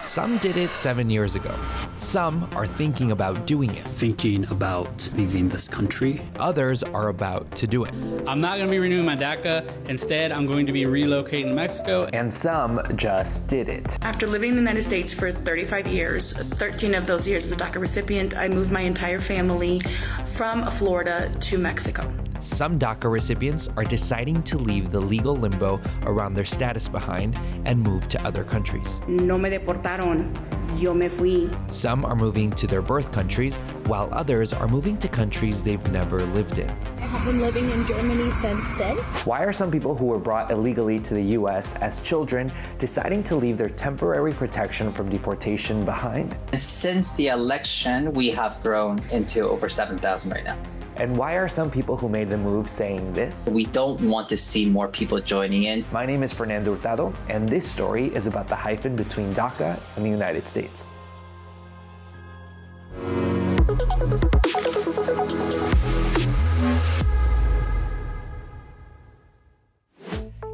Some did it 7 years ago. Some are thinking about doing it. Thinking about leaving this country. Others are about to do it. I'm not going to be renewing my DACA. Instead, I'm going to be relocating to Mexico. And some just did it. After living in the United States for 35 years, 13 of those years as a DACA recipient, I moved my entire family from Florida to Mexico. Some DACA recipients are deciding to leave the legal limbo around their status behind and move to other countries. No me deportaron, yo me fui. Some are moving to their birth countries, while others are moving to countries they've never lived in. I have been living in Germany since then. Why are some people who were brought illegally to the U.S. as children deciding to leave their temporary protection from deportation behind? Since the election, we have grown into over 7,000 right now. And why are some people who made the move saying this? We don't want to see more people joining in. My name is Fernando Hurtado, and this story is about the hyphen between DACA and the United States.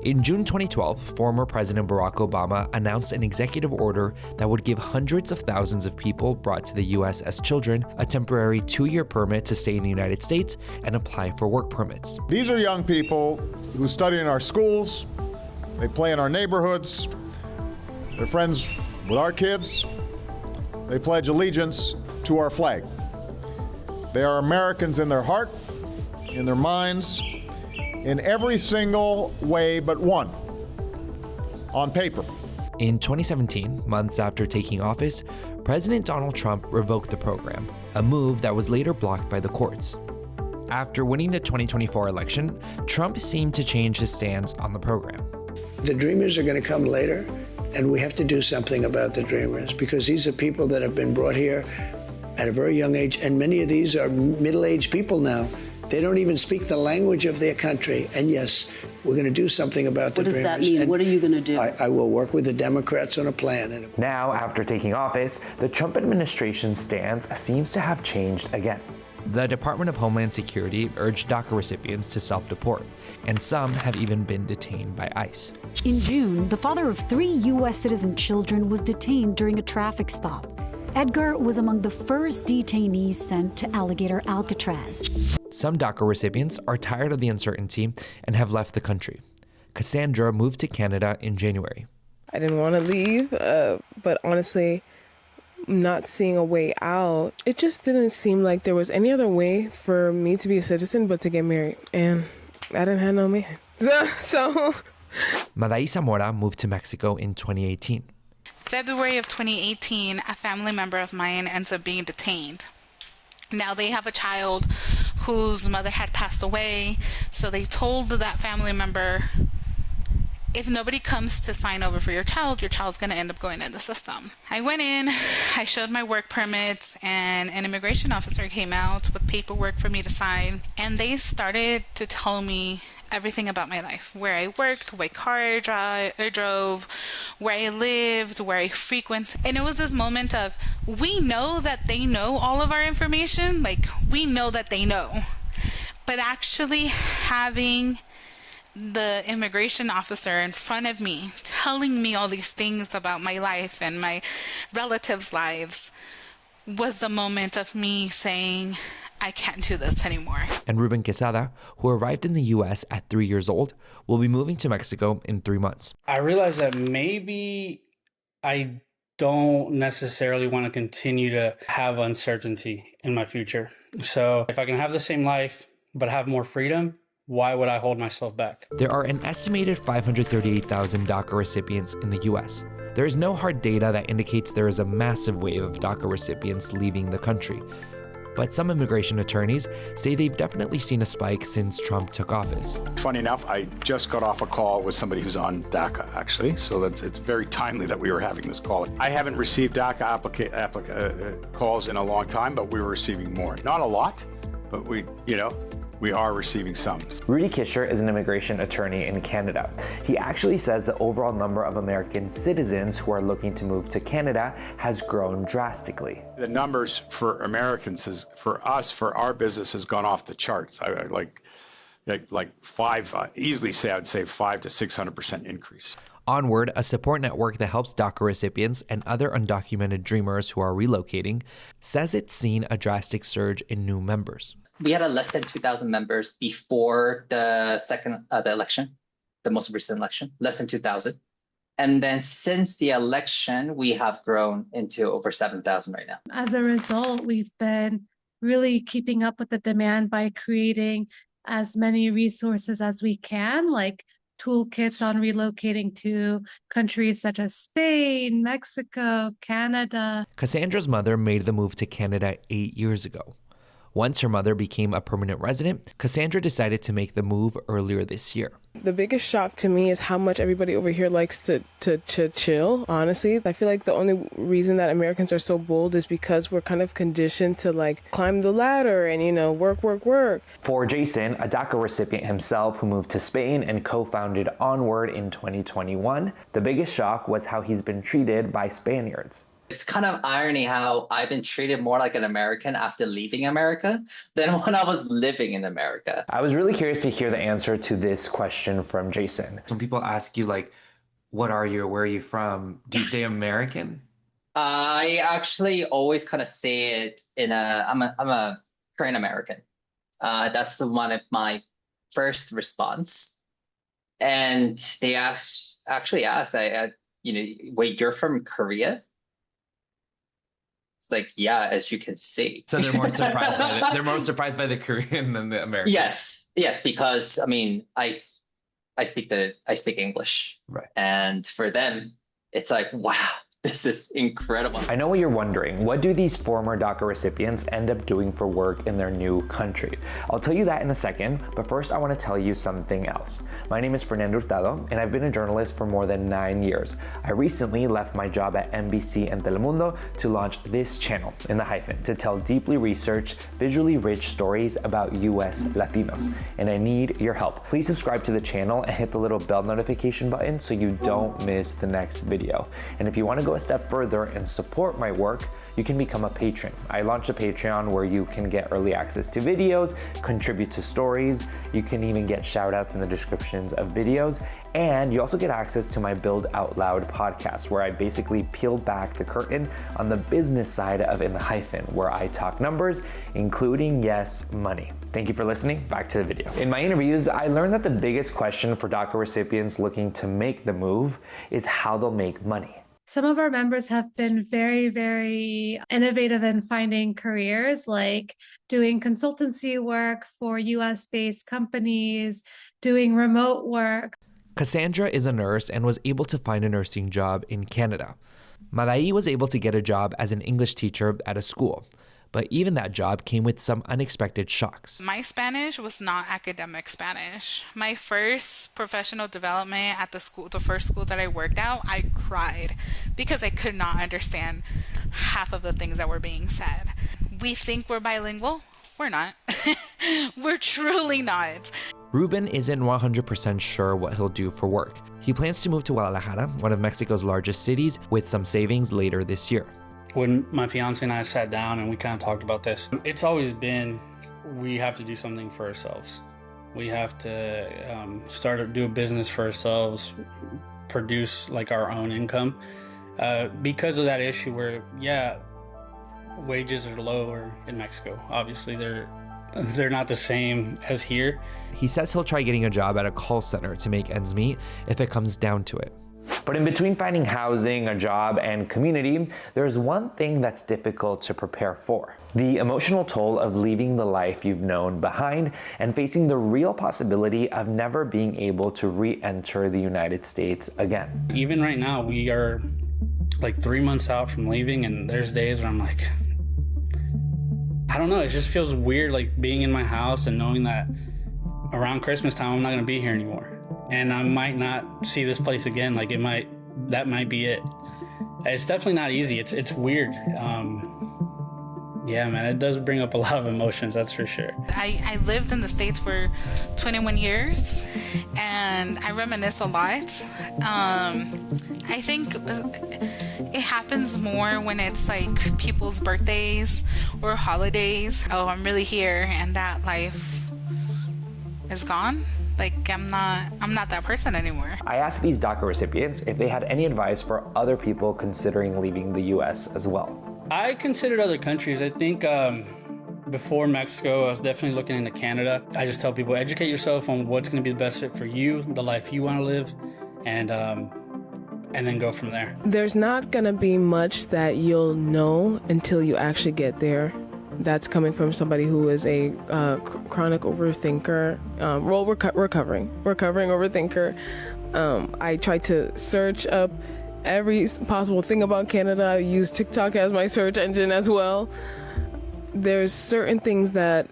In June 2012, former President Barack Obama announced an executive order that would give hundreds of thousands of people brought to the U.S. as children a temporary 2-year permit to stay in the United States and apply for work permits. These are young people who study in our schools, they play in our neighborhoods, they're friends with our kids, they pledge allegiance to our flag. They are Americans in their heart, in their minds, in every single way but one, on paper. In 2017, months after taking office, President Donald Trump revoked the program, a move that was later blocked by the courts. After winning the 2024 election, Trump seemed to change his stance on the program. The dreamers are going to come later, and we have to do something about the dreamers, because these are people that have been brought here at a very young age, and many of these are middle-aged people now. They don't even speak the language of their country. And yes, we're going to do something about the dreamers. What does that mean? What are you going to do? I will work with the Democrats on a plan. Now, after taking office, the Trump administration's stance seems to have changed again. The Department of Homeland Security urged DACA recipients to self-deport, and some have even been detained by ICE. In June, the father of 3 U.S. citizen children was detained during a traffic stop. Edgar was among the first detainees sent to Alligator Alcatraz. Some DACA recipients are tired of the uncertainty and have left the country. Cassandra moved to Canada in January. I didn't want to leave, but honestly, not seeing a way out, it just didn't seem like there was any other way for me to be a citizen but to get married. And I didn't have no man. So Madaí Zamora moved to Mexico in 2018. February of 2018, a family member of mine ends up being detained. Now they have a child whose mother had passed away, so they told that family member, if nobody comes to sign over for your child's going to end up going in the system. I went in, I showed my work permits, and an immigration officer came out with paperwork for me to sign, and they started to tell me everything about my life, where I worked, what car I drove, where I lived, where I frequent. And it was this moment of, we know that they know all of our information, like we know that they know, but actually having the immigration officer in front of me telling me all these things about my life and my relatives' lives was the moment of me saying, I can't do this anymore. And Ruben Quesada, who arrived in the U.S. at 3 years old, will be moving to Mexico in 3 months. I realized that maybe I don't necessarily want to continue to have uncertainty in my future. So if I can have the same life, but have more freedom, why would I hold myself back? There are an estimated 538,000 DACA recipients in the U.S. There is no hard data that indicates there is a massive wave of DACA recipients leaving the country. But some immigration attorneys say they've definitely seen a spike since Trump took office. Funny enough, I just got off a call with somebody who's on DACA, actually, so it's very timely that we were having this call. I haven't received DACA calls in a long time, but we were receiving more. Not a lot, but we are receiving some. Rudy Kisher is an immigration attorney in Canada. He actually says the overall number of American citizens who are looking to move to Canada has grown drastically. The numbers for Americans, for our business has gone off the charts. I would say 5 to 600% increase. ONWARD, a support network that helps DACA recipients and other undocumented dreamers who are relocating, says it's seen a drastic surge in new members. We had less than 2,000 members before the election, the most recent election, less than 2,000. And then since the election, we have grown into over 7,000 right now. As a result, we've been really keeping up with the demand by creating as many resources as we can, like toolkits on relocating to countries such as Spain, Mexico, Canada. Cassandra's mother made the move to Canada 8 years ago. Once her mother became a permanent resident, Cassandra decided to make the move earlier this year. The biggest shock to me is how much everybody over here likes to chill, honestly. I feel like the only reason that Americans are so bold is because we're kind of conditioned to like climb the ladder and, you know, work. For Jason, a DACA recipient himself who moved to Spain and co-founded ONWARD in 2021, the biggest shock was how he's been treated by Spaniards. It's kind of irony how I've been treated more like an American after leaving America than when I was living in America. I was really curious to hear the answer to this question from Jason. When people ask you, like, what are you, where are you from? Do you say American? I actually always kind of say it in I'm a Korean American. That's one of my first response. And they actually asked, wait, you're from Korea? It's like, yeah, as you can see. So they're more surprised by the Korean than the American. Yes, because I mean, I speak English, right? And for them, it's like, wow, this is incredible. I know what you're wondering. What do these former DACA recipients end up doing for work in their new country? I'll tell you that in a second, but first I want to tell you something else. My name is Fernando Hurtado, and I've been a journalist for more than 9 years. I recently left my job at NBC and Telemundo to launch this channel, In The Hyphen, to tell deeply researched, visually rich stories about US Latinos, and I need your help. Please subscribe to the channel and hit the little bell notification button so you don't miss the next video. And if you want to go a step further and support my work, you can become a patron. I launched a Patreon where you can get early access to videos, contribute to stories, you can even get shout outs in the descriptions of videos, and you also get access to my Build Out Loud podcast, where I basically peel back the curtain on the business side of In The Hyphen, where I talk numbers, including, yes, money. Thank you for listening. Back to the video. In my interviews, I learned that the biggest question for DACA recipients looking to make the move is how they'll make money. Some of our members have been very, very innovative in finding careers, like doing consultancy work for US-based companies, doing remote work. Cassandra is a nurse and was able to find a nursing job in Canada. Madaí was able to get a job as an English teacher at a school. But even that job came with some unexpected shocks. My Spanish was not academic Spanish. My first professional development at the first school that I worked at, I cried because I could not understand half of the things that were being said. We think we're bilingual. We're not. We're truly not. Ruben isn't 100% sure what he'll do for work. He plans to move to Guadalajara, one of Mexico's largest cities, with some savings later this year. When my fiance and I sat down and we kind of talked about this, it's always been, we have to do something for ourselves. We have to do a business for ourselves, produce like our own income. Because of that issue where, yeah, wages are lower in Mexico. Obviously, they're not the same as here. He says he'll try getting a job at a call center to make ends meet if it comes down to it. But in between finding housing, a job, and community, there's one thing that's difficult to prepare for: the emotional toll of leaving the life you've known behind and facing the real possibility of never being able to re-enter the United States again. Even right now, we are like 3 months out from leaving, and there's days where I'm like, I don't know, it just feels weird, like being in my house and knowing that around Christmas time, I'm not gonna be here anymore. And I might not see this place again. Like that might be it. It's definitely not easy. It's weird. Yeah, man, it does bring up a lot of emotions, that's for sure. I lived in the States for 21 years and I reminisce a lot. I think it happens more when it's like people's birthdays or holidays. Oh, I'm really here, and that life is gone. Like I'm not that person anymore. I asked these DACA recipients if they had any advice for other people considering leaving the US as well. I considered other countries. I think before Mexico, I was definitely looking into Canada. I just tell people, educate yourself on what's going to be the best fit for you, the life you want to live, and then go from there. There's not going to be much that you'll know until you actually get there. That's coming from somebody who is a chronic overthinker, recovering overthinker. I tried to search up every possible thing about Canada. I use TikTok as my search engine as well. There's certain things that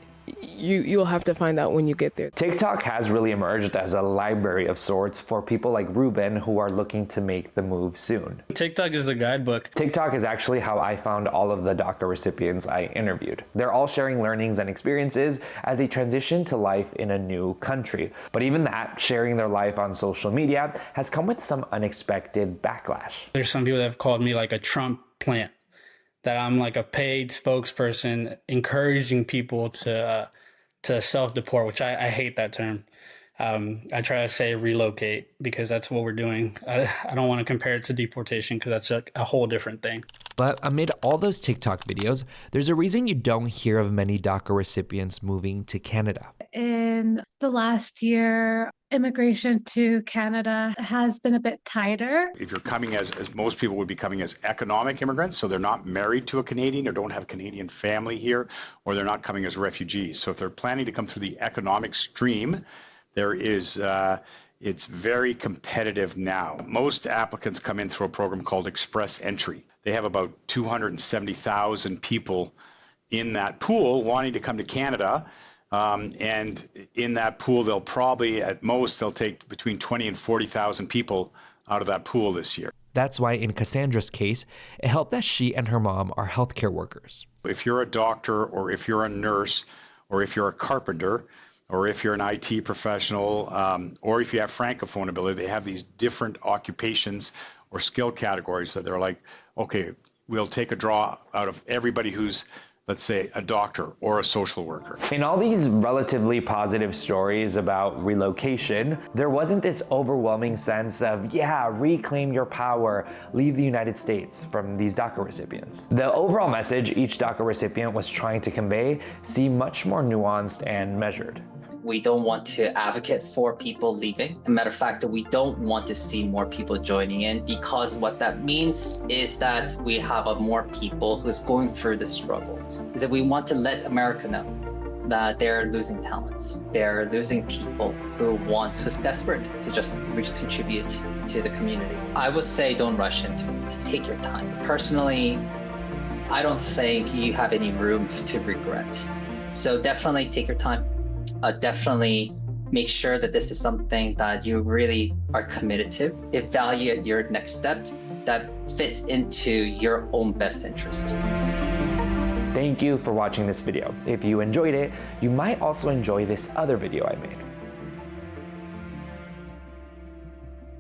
you'll have to find out when you get there. TikTok has really emerged as a library of sorts for people like Ruben who are looking to make the move soon. TikTok is the guidebook. TikTok is actually how I found all of the DACA recipients I interviewed. They're all sharing learnings and experiences as they transition to life in a new country. But even that, sharing their life on social media, has come with some unexpected backlash. There's some people that have called me like a Trump plant, that I'm like a paid spokesperson encouraging people to self-deport, which I hate that term. I try to say relocate because that's what we're doing. I don't want to compare it to deportation because that's a whole different thing. But amid all those TikTok videos, there's a reason you don't hear of many DACA recipients moving to Canada. In the last year, immigration to Canada has been a bit tighter. If you're coming as most people would be coming as economic immigrants, so they're not married to a Canadian or don't have Canadian family here, or they're not coming as refugees. So if they're planning to come through the economic stream, there is, it's very competitive now. Most applicants come in through a program called Express Entry. They have about 270,000 people in that pool wanting to come to Canada. And in that pool, they'll probably, at most, they'll take between 20 and 40,000 people out of that pool this year. That's why in Cassandra's case, it helped that she and her mom are healthcare workers. If you're a doctor, or if you're a nurse, or if you're a carpenter, or if you're an IT professional, or if you have francophone ability, they have these different occupations or skill categories that they're like, okay, we'll take a draw out of everybody who's, let's say, a doctor or a social worker. In all these relatively positive stories about relocation, there wasn't this overwhelming sense of, yeah, reclaim your power, leave the United States from these DACA recipients. The overall message each DACA recipient was trying to convey seemed much more nuanced and measured. We don't want to advocate for people leaving. As a matter of fact, we don't want to see more people joining in, because what that means is that we have more people who's going through the struggle. Is that we want to let America know that they're losing talents. They're losing people who's desperate to just contribute to the community. I would say don't rush into it. Take your time. Personally, I don't think you have any room to regret. So definitely take your time. Definitely make sure that this is something that you really are committed to. Evaluate your next step that fits into your own best interest. Thank you for watching this video. If you enjoyed it, you might also enjoy this other video I made.